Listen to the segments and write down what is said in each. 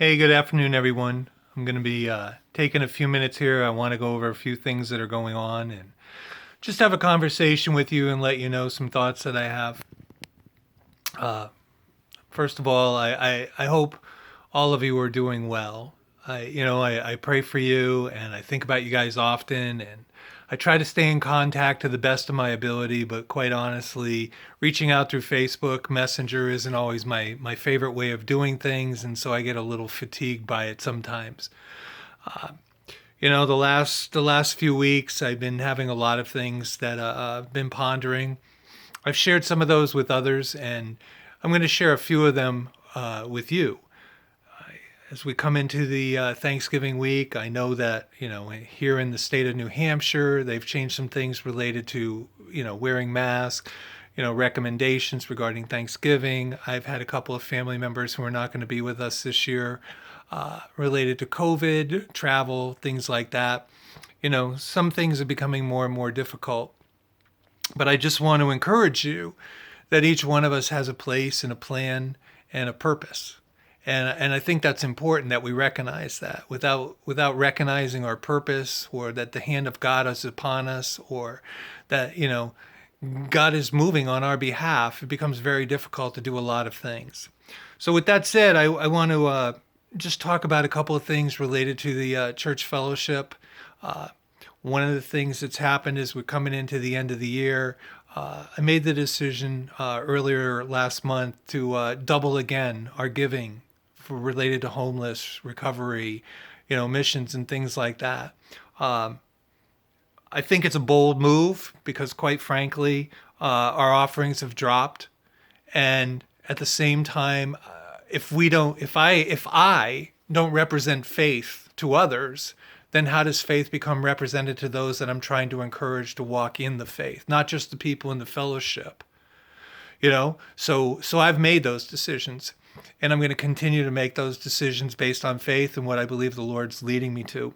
Hey, good afternoon, everyone. I'm going to be taking a few minutes here. I want to go over a few things that are going on and just have a conversation with you and let you know some thoughts that I have. First of all, I hope all of you are doing well. I pray for you and I think about you guys often, and I try to stay in contact to the best of my ability, but quite honestly, reaching out through Facebook Messenger isn't always my favorite way of doing things, and so I get a little fatigued by it sometimes. The last few weeks I've been having a lot of things that I've been pondering. I've shared some of those with others, and I'm going to share a few of them with you. As we come into the Thanksgiving week, I know that, here in the state of New Hampshire, they've changed some things related to, wearing masks, recommendations regarding Thanksgiving. I've had a couple of family members who are not going to be with us this year related to COVID, travel, things like that. Some things are becoming more and more difficult. But I just want to encourage you that each one of us has a place and a plan and a purpose. And I think that's important that we recognize that. Without recognizing our purpose, or that the hand of God is upon us, or that God is moving on our behalf, it becomes very difficult to do a lot of things. So with that said, I want to just talk about a couple of things related to the church fellowship. One of the things that's happened is we're coming into the end of the year. I made the decision earlier last month to double again our giving for related to homeless recovery, missions and things like that. I think it's a bold move because, quite frankly, our offerings have dropped, and at the same time, if I don't represent faith to others, then how does faith become represented to those that I'm trying to encourage to walk in the faith, not just the people in the fellowship? So I've made those decisions, and I'm going to continue to make those decisions based on faith and what I believe the Lord's leading me to.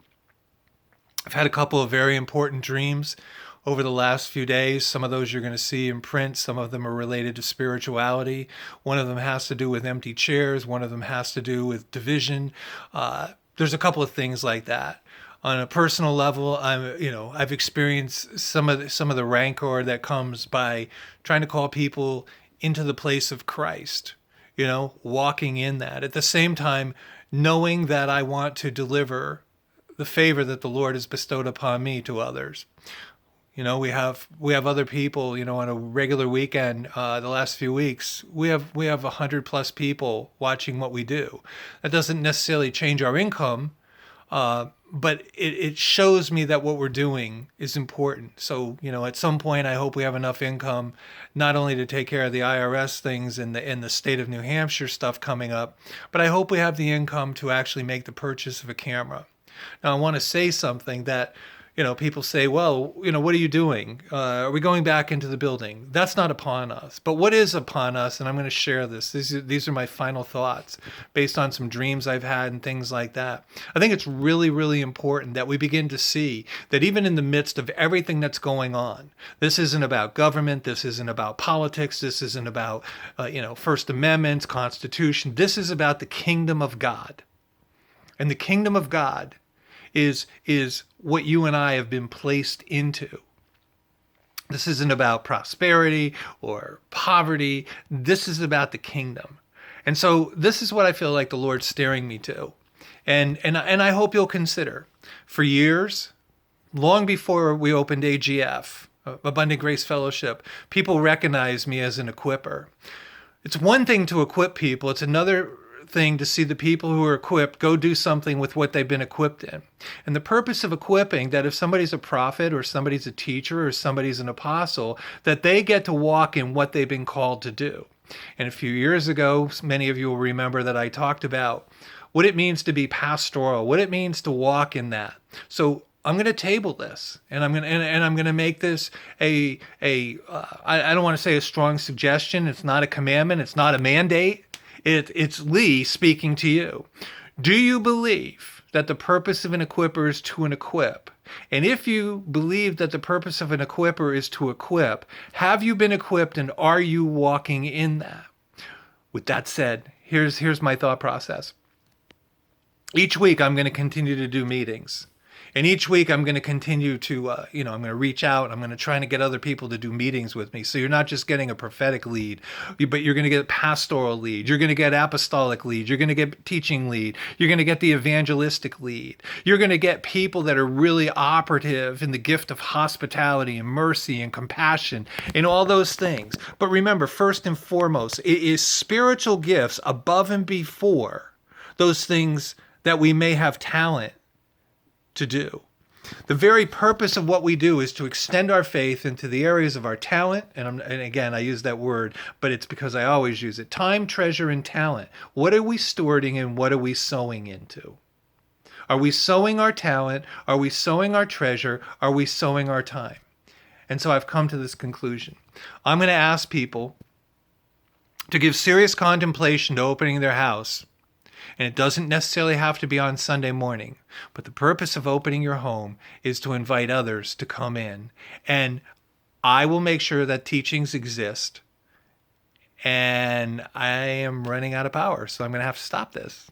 I've had a couple of very important dreams over the last few days. Some of those you're going to see in print. Some of them are related to spirituality. One of them has to do with empty chairs. One of them has to do with division. There's a couple of things like that. On a personal level, I've experienced some of the rancor that comes by trying to call people into the place of Christ. Walking in that. At the same time, knowing that I want to deliver the favor that the Lord has bestowed upon me to others. We have other people. On a regular weekend, the last few weeks, we have 100+ people watching what we do. That doesn't necessarily change our income, but it shows me that what we're doing is important. So, at some point, I hope we have enough income not only to take care of the IRS things and the state of New Hampshire stuff coming up, but I hope we have the income to actually make the purchase of a camera. Now, I want to say something that, people say, well, what are you doing? Are we going back into the building? That's not upon us. But what is upon us, and I'm going to share this. These are my final thoughts based on some dreams I've had and things like that. I think it's really, really important that we begin to see that even in the midst of everything that's going on, this isn't about government. This isn't about politics. This isn't about, First Amendments, Constitution. This is about the kingdom of God. And the kingdom of God is what you and I have been placed into. This isn't about prosperity or poverty. This is about the kingdom. And so this is what I feel like the Lord's steering me to. And I hope you'll consider. For years, long before we opened AGF, Abundant Grace Fellowship, people recognized me as an equipper. It's one thing to equip people. It's another thing to see the people who are equipped go do something with what they've been equipped in. And the purpose of equipping, that if somebody's a prophet or somebody's a teacher or somebody's an apostle, that they get to walk in what they've been called to do. And a few years ago, many of you will remember that I talked about what it means to be pastoral, what it means to walk in that. So I'm going to table this, and I'm going to make this I don't want to say a strong suggestion. It's not a commandment. It's not a mandate. It's Lee speaking to you. Do you believe that the purpose of an equipper is to equip? And if you believe that the purpose of an equipper is to equip, have you been equipped, and are you walking in that? With that said, here's my thought process. Each week, I'm going to continue to do meetings. And each week, I'm going to continue to, I'm going to reach out. I'm going to try to get other people to do meetings with me. So you're not just getting a prophetic lead, but you're going to get pastoral lead. You're going to get apostolic lead. You're going to get teaching lead. You're going to get the evangelistic lead. You're going to get people that are really operative in the gift of hospitality and mercy and compassion and all those things. But remember, first and foremost, it is spiritual gifts above and before those things that we may have talent to do. The very purpose of what we do is to extend our faith into the areas of our talent. And again, I use that word, but it's because I always use it. Time, treasure, and talent. What are we stewarding and what are we sowing into? Are we sowing our talent? Are we sowing our treasure? Are we sowing our time? And so I've come to this conclusion. I'm going to ask people to give serious contemplation to opening their house. And it doesn't necessarily have to be on Sunday morning, but the purpose of opening your home is to invite others to come in. And I will make sure that teachings exist. And I am running out of power, so I'm going to have to stop this.